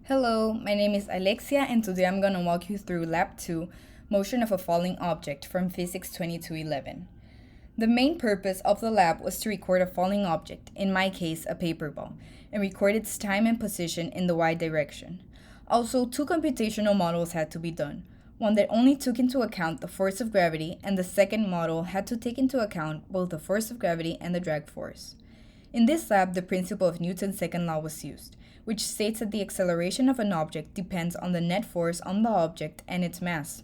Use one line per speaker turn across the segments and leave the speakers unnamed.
Hello, my name is Alexia and today I'm going to walk you through Lab 2, Motion of a Falling Object from Physics 2211. The main purpose of the lab was to record a falling object, in my case a paper ball, and record its time and position in the y direction. Also, two computational models had to be done, one that only took into account the force of gravity, and the second model had to take into account both the force of gravity and the drag force. In this lab, the principle of Newton's second law was used, which states that the acceleration of an object depends on the net force on the object and its mass.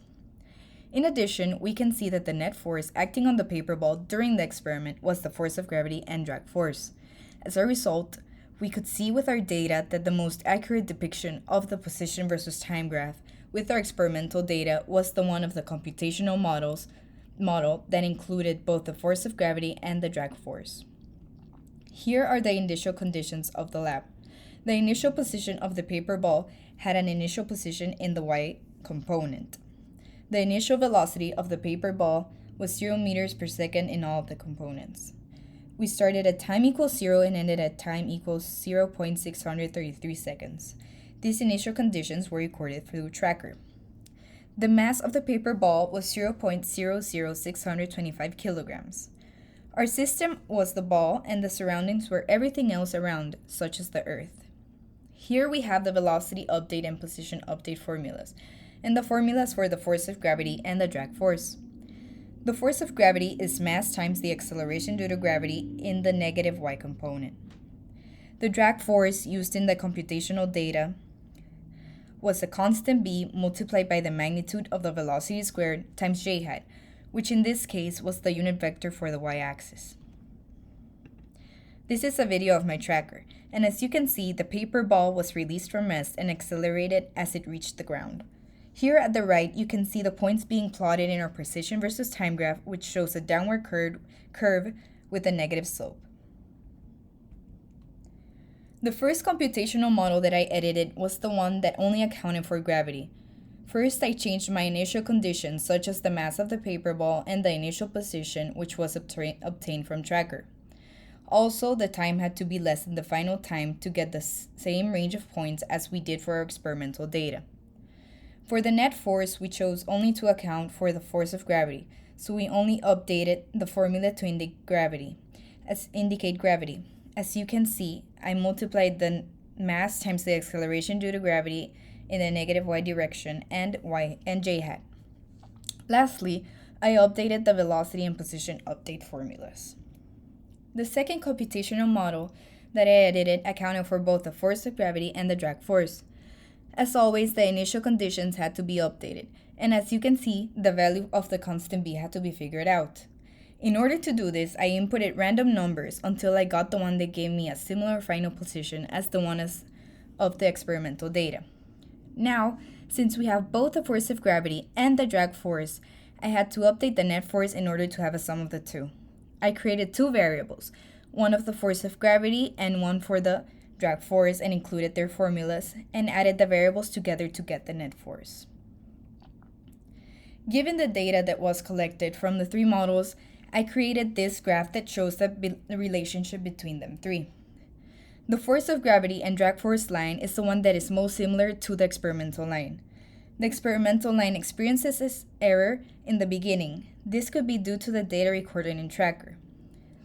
In addition, we can see that the net force acting on the paper ball during the experiment was the force of gravity and drag force. As a result, we could see with our data that the most accurate depiction of the position versus time graph with our experimental data was the one of the computational model that included both the force of gravity and the drag force. Here are the initial conditions of the lab. The initial position of the paper ball had an initial position in the y component. The initial velocity of the paper ball was 0 meters per second in all of the components. We started at time equals 0 and ended at time equals 0.633 seconds. These initial conditions were recorded through Tracker. The mass of the paper ball was 0.00625 kilograms. Our system was the ball and the surroundings were everything else around, such as the Earth. Here we have the velocity update and position update formulas, and the formulas for the force of gravity and the drag force. The force of gravity is mass times the acceleration due to gravity in the negative y component. The drag force used in the computational data was a constant b multiplied by the magnitude of the velocity squared times j hat, which in this case was the unit vector for the y-axis. This is a video of my tracker, and as you can see, the paper ball was released from rest and accelerated as it reached the ground. Here at the right, you can see the points being plotted in our position versus time graph, which shows a downward curve with a negative slope. The first computational model that I edited was the one that only accounted for gravity. First, I changed my initial conditions, such as the mass of the paper ball and the initial position, which was obtained from Tracker. Also, the time had to be less than the final time to get the same range of points as we did for our experimental data. For the net force, we chose only to account for the force of gravity, so we only updated the formula to indicate gravity. As you can see, I multiplied the mass times the acceleration due to gravity in the negative y direction and j hat. Lastly, I updated the velocity and position update formulas. The second computational model that I edited accounted for both the force of gravity and the drag force. As always, the initial conditions had to be updated, and as you can see, the value of the constant b had to be figured out. In order to do this, I inputted random numbers until I got the one that gave me a similar final position as the one of the experimental data. Now, since we have both the force of gravity and the drag force, I had to update the net force in order to have a sum of the two. I created two variables, one of the force of gravity and one for the drag force, and included their formulas and added the variables together to get the net force. Given the data that was collected from the three models, I created this graph that shows the relationship between them three. The force of gravity and drag force line is the one that is most similar to the experimental line. The experimental line experiences this error in the beginning. This could be due to the data recorded in Tracker.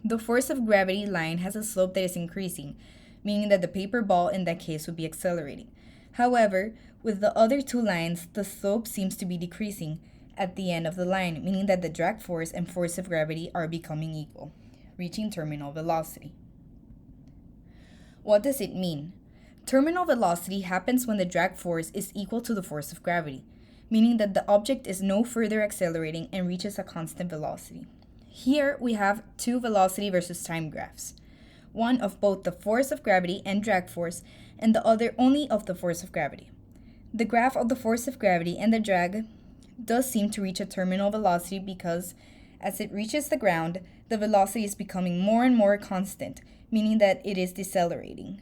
The force of gravity line has a slope that is increasing, meaning that the paper ball in that case would be accelerating. However, with the other two lines, the slope seems to be decreasing at the end of the line, meaning that the drag force and force of gravity are becoming equal, reaching terminal velocity. What does it mean? Terminal velocity happens when the drag force is equal to the force of gravity, meaning that the object is no further accelerating and reaches a constant velocity. Here we have two velocity versus time graphs, one of both the force of gravity and drag force, and the other only of the force of gravity. The graph of the force of gravity and the drag does seem to reach a terminal velocity because as it reaches the ground, the velocity is becoming more and more constant, meaning that it is decelerating.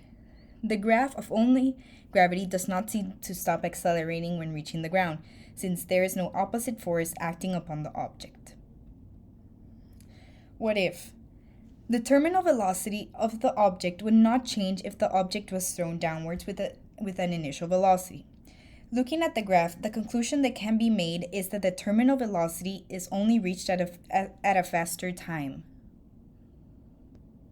The graph of only gravity does not seem to stop accelerating when reaching the ground, since there is no opposite force acting upon the object. What if? The terminal velocity of the object would not change if the object was thrown downwards with a with an initial velocity. Looking at the graph, the conclusion that can be made is that the terminal velocity is only reached at a faster time.